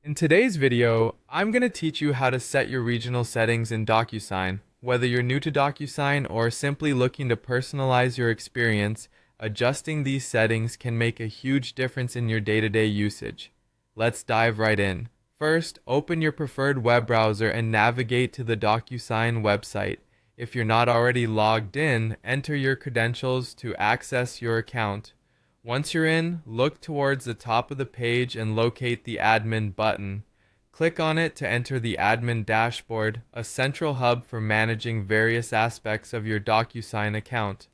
In today's video, I'm going to teach you how to set your regional settings in DocuSign. Whether you're new to DocuSign or simply looking to personalize your experience, adjusting these settings can make a huge difference in your day-to-day usage. Let's dive right in. First, open your preferred web browser and navigate to the DocuSign website. If you're not already logged in, enter your credentials to access your account. Once you're in, look towards the top of the page and locate the Admin button. Click on it to enter the Admin dashboard, a central hub for managing various aspects of your DocuSign account.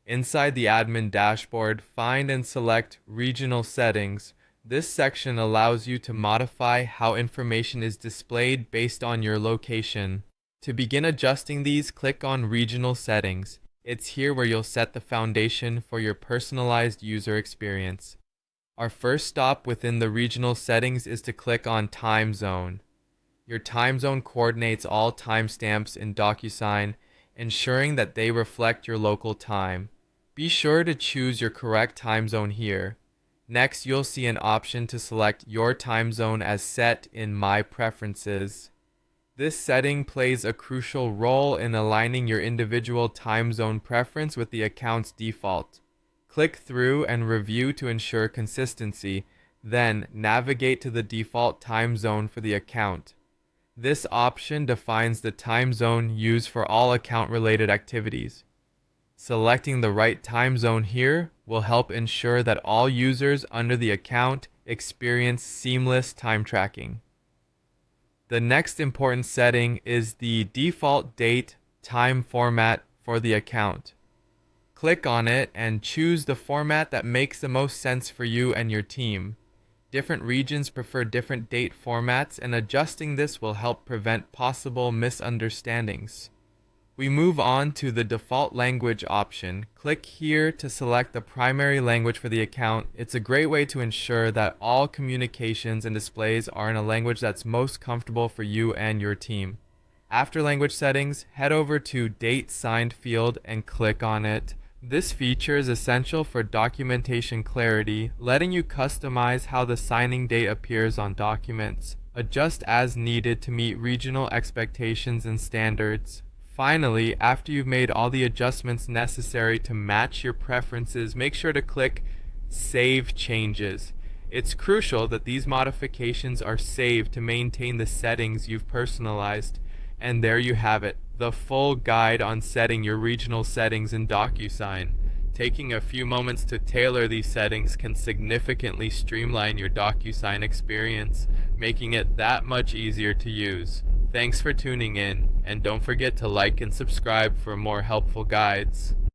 Inside the Admin dashboard, find and select Regional Settings. This section allows you to modify how information is displayed based on your location. To begin adjusting these, click on Regional Settings. It's here where you'll set the foundation for your personalized user experience. Our first stop within the regional settings is to click on Time Zone. Your time zone coordinates all timestamps in DocuSign, ensuring that they reflect your local time. Be sure to choose your correct time zone here. Next, you'll see an option to select your time zone as set in My Preferences. This setting plays a crucial role in aligning your individual time zone preference with the account's default. Click through and review to ensure consistency, then navigate to the default time zone for the account. This option defines the time zone used for all account-related activities. Selecting the right time zone here will help ensure that all users under the account experience seamless time tracking. The next important setting is the default date time format for the account. Click on it and choose the format that makes the most sense for you and your team. Different regions prefer different date formats, and adjusting this will help prevent possible misunderstandings. We move on to the default language option. Click here to select the primary language for the account. It's a great way to ensure that all communications and displays are in a language that's most comfortable for you and your team. After language settings, head over to Date Signed field and click on it. This feature is essential for documentation clarity, letting you customize how the signing date appears on documents. Adjust as needed to meet regional expectations and standards. Finally, after you've made all the adjustments necessary to match your preferences, make sure to click Save Changes. It's crucial that these modifications are saved to maintain the settings you've personalized. And there you have it, the full guide on setting your regional settings in DocuSign. Taking a few moments to tailor these settings can significantly streamline your DocuSign experience, making it that much easier to use. Thanks for tuning in, and don't forget to like and subscribe for more helpful guides.